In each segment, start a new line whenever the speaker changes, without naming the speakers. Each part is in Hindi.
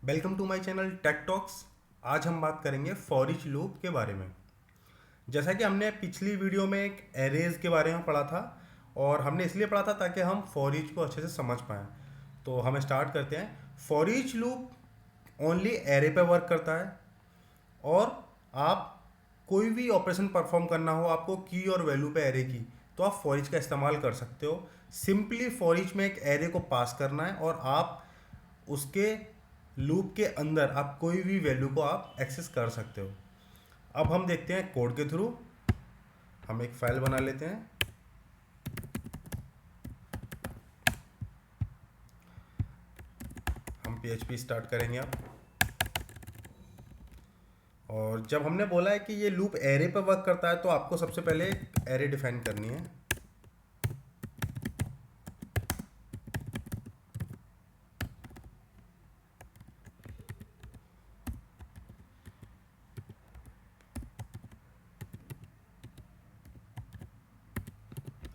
Welcome to my channel tech talks. आज हम बात करेंगे फॉर ईच लूप के बारे में। जैसा कि हमने पिछली वीडियो में एक एरेज के बारे में पढ़ा था और हमने इसलिए पढ़ा था ताकि हम फॉर ईच को अच्छे से समझ पाएँ। तो हम स्टार्ट करते हैं। For each loop only array पे वर्क करता है और आप कोई भी ऑपरेशन परफॉर्म करना हो, आपको की और वैल्यू पे एरे की, तो आप फॉर ईच का इस्तेमाल कर सकते हो। सिंपली फॉर ईच में एक एरे को पास करना है और आप उसके लूप के अंदर आप कोई भी वैल्यू को आप एक्सेस कर सकते हो। अब हम देखते हैं कोड के थ्रू। हम एक फाइल बना लेते हैं। हम PHP स्टार्ट करेंगे अब। और जब हमने बोला है कि ये लूप एरे पर वर्क करता है तो आपको सबसे पहले एक एरे डिफाइन करनी है।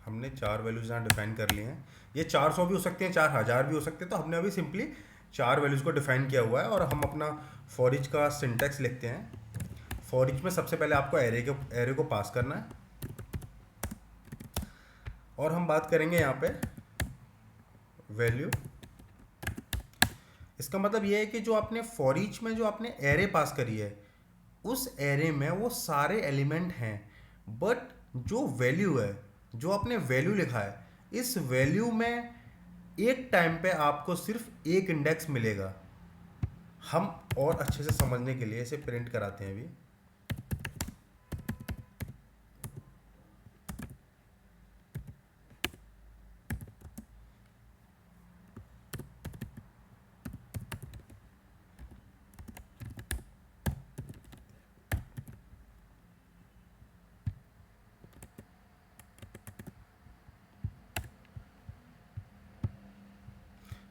हमने 4 वैल्यूज यहाँ डिफाइन कर लिए हैं। ये 400 भी हो सकते हैं, 4000 भी हो सकते हैं, तो हमने अभी सिंपली 4 वैल्यूज को डिफाइन किया हुआ है। और हम अपना फॉर ईच का सिंटैक्स लिखते हैं। फॉर ईच में सबसे पहले आपको एरे को पास करना है और हम बात करेंगे यहाँ पे वैल्यू। इसका मतलब ये है कि जो आपने फॉर ईच में जो आपने एरे पास करी है, उस एरे में वो सारे एलिमेंट हैं, बट जो वैल्यू है, जो आपने वैल्यू लिखा है, इस वैल्यू में एक टाइम पे आपको सिर्फ एक इंडेक्स मिलेगा। हम और अच्छे से समझने के लिए इसे प्रिंट कराते हैं अभी।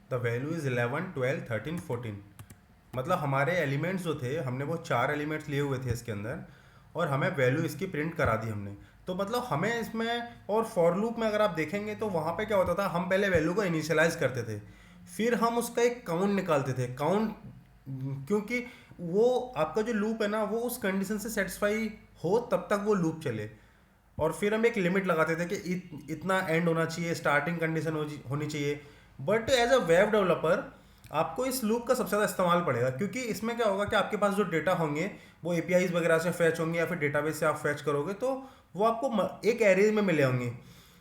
The value is 11, 12, 13, 14। मतलब हमारे एलिमेंट्स जो थे, हमने वो 4 एलिमेंट्स लिए हुए थे इसके अंदर और हमें वैल्यू इसकी प्रिंट करा दी हमने। तो मतलब हमें इसमें, और फॉर लूप में अगर आप देखेंगे तो वहाँ पे क्या होता था, हम पहले वैल्यू को इनिशियलाइज करते थे, फिर हम उसका एक काउंट निकालते थे। काउंट क्योंकि वो आपका जो लूप है ना, वो उस कंडीशन से सेटिस्फाई हो तब तक वो लूप चले। और फिर हम एक लिमिट लगाते थे कि इतना एंड होना चाहिए, स्टार्टिंग कंडीशन होनी चाहिए। But as a web developer आपको इस लूप का सबसे ज़्यादा इस्तेमाल पड़ेगा, क्योंकि इसमें क्या होगा कि आपके पास जो डेटा होंगे वो एपीआईज वगैरह से फैच होंगे या फिर डेटाबेस से आप फैच करोगे, तो वो आपको एक एरे में मिले होंगे।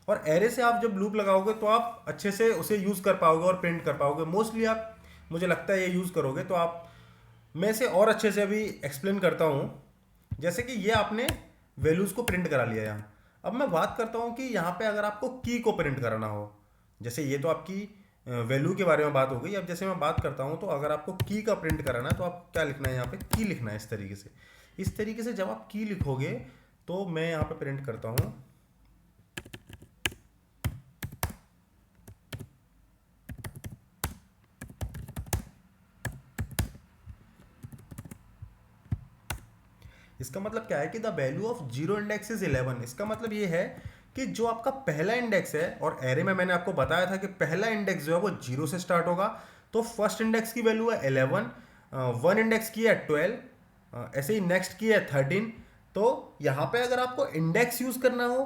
और एरे से आप जब लूप लगाओगे तो आप अच्छे से उसे यूज़ कर पाओगे और प्रिंट कर पाओगे। मोस्टली आप, मुझे लगता है, ये यूज़ करोगे। तो आप, मैं इसे और अच्छे से अभी एक्सप्लेन करता हूँ। जैसे कि ये आपने वैल्यूज़ को प्रिंट करा लिया यहाँ। अब मैं बात करता हूँ कि यहाँ पे अगर आपको की को प्रिंट कराना हो, जैसे ये तो आपकी वैल्यू के बारे में बात हो गई। अब जैसे मैं बात करता हूँ तो अगर आपको की का प्रिंट कराना है तो आप क्या लिखना है, यहाँ पे की लिखना है। इस तरीके से जब आप की लिखोगे तो मैं यहाँ पे प्रिंट करता हूँ। इसका मतलब क्या है कि the value of zero index is 11। इसका मतलब ये है कि जो आपका पहला इंडेक्स है, और एरे में मैंने आपको बताया था कि पहला इंडेक्स जो है वो जीरो से स्टार्ट होगा, तो फर्स्ट इंडेक्स की वैल्यू है 11, वन इंडेक्स की है 12, ऐसे ही नेक्स्ट की है 13। तो यहाँ पे अगर आपको इंडेक्स यूज करना हो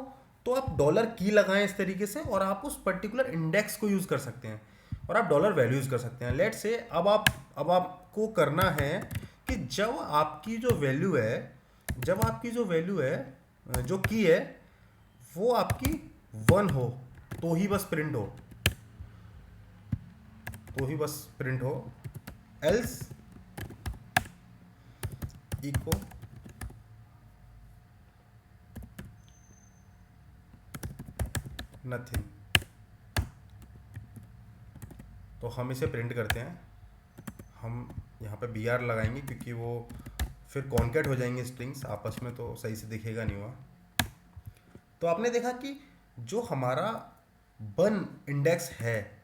तो आप डॉलर की लगाएं इस तरीके से, और आप उस पर्टिकुलर इंडेक्स को यूज कर सकते हैं, और आप डॉलर वैल्यू यूज कर सकते हैं। लेट से अब आपको करना है कि जब आपकी जो वैल्यू है, जो की है, वो आपकी 1 हो तो ही बस प्रिंट हो, एल्स इको नथिंग। तो हम इसे प्रिंट करते हैं। हम यहाँ पे बी आर लगाएंगे क्योंकि वो फिर कॉन्केट हो जाएंगे स्ट्रिंग्स आपस में, तो सही से दिखेगा नहीं हुआ। तो आपने देखा कि जो हमारा वन इंडेक्स है,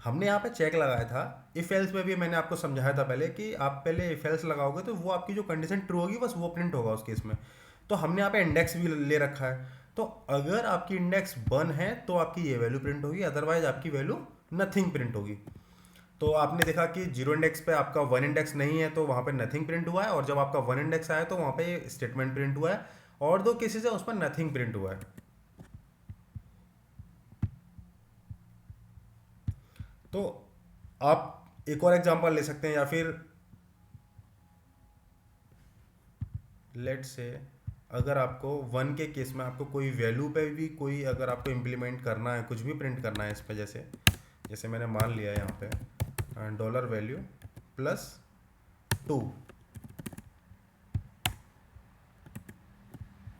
हमने यहाँ पे चेक लगाया था। इफ एल्स में भी मैंने आपको समझाया था पहले कि आप पहले इफ एल्स लगाओगे तो वो आपकी जो कंडीशन ट्रू होगी बस वो प्रिंट होगा उस केस में। तो हमने यहाँ पे इंडेक्स भी ले रखा है। तो अगर आपकी इंडेक्स 1 है तो आपकी ये वैल्यू प्रिंट होगी, अदरवाइज आपकी वैल्यू नथिंग प्रिंट होगी। तो आपने देखा कि जीरो इंडेक्स पे आपका वन इंडेक्स नहीं है तो वहाँ पे नथिंग प्रिंट हुआ है, और जब आपका वन इंडेक्स आया तो वहाँ पे स्टेटमेंट प्रिंट हुआ है, और दो केसेस है उस पर नथिंग प्रिंट हुआ है। तो आप एक और एग्जांपल ले सकते हैं, या फिर लेट से अगर आपको वन के केस में आपको कोई वैल्यू पे भी कोई अगर आपको इम्प्लीमेंट करना है, कुछ भी प्रिंट करना है इस पे, जैसे जैसे मैंने मान लिया यहाँ पे डॉलर वैल्यू प्लस 2,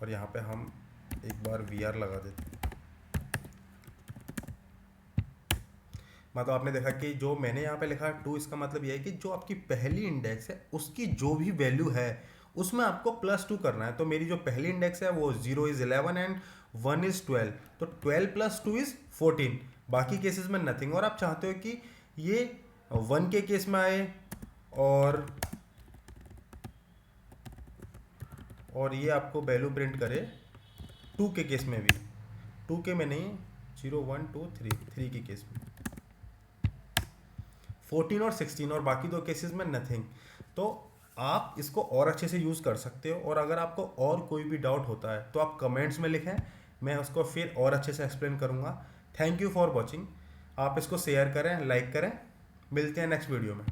और यहाँ पे हम एक बार वी आर लगा देते हैं। मतलब आपने देखा कि जो मैंने यहाँ पे लिखा 2, इसका मतलब ये है कि जो आपकी पहली इंडेक्स है उसकी जो भी वैल्यू है उसमें आपको +2 करना है। तो मेरी जो पहली इंडेक्स है वो 0 इज़ 11 एंड 1 इज़ 12, तो 12 + 2 इज़ 14। बाकी केसेस में नथिंग। और आप चाहते हो कि ये 1 के केस में आए और ये आपको वैल्यू प्रिंट करे 2 के केस में भी, 2 के में नहीं, 0 1 2 3 के केस में, 14 और 16, और बाकी दो केसेस में नथिंग। तो आप इसको और अच्छे से यूज़ कर सकते हो, और अगर आपको और कोई भी डाउट होता है तो आप कमेंट्स में लिखें, मैं उसको फिर और अच्छे से एक्सप्लेन करूँगा। Thank you for watching. आप इसको शेयर करें, लाइक करें। मिलते हैं नेक्स्ट वीडियो में।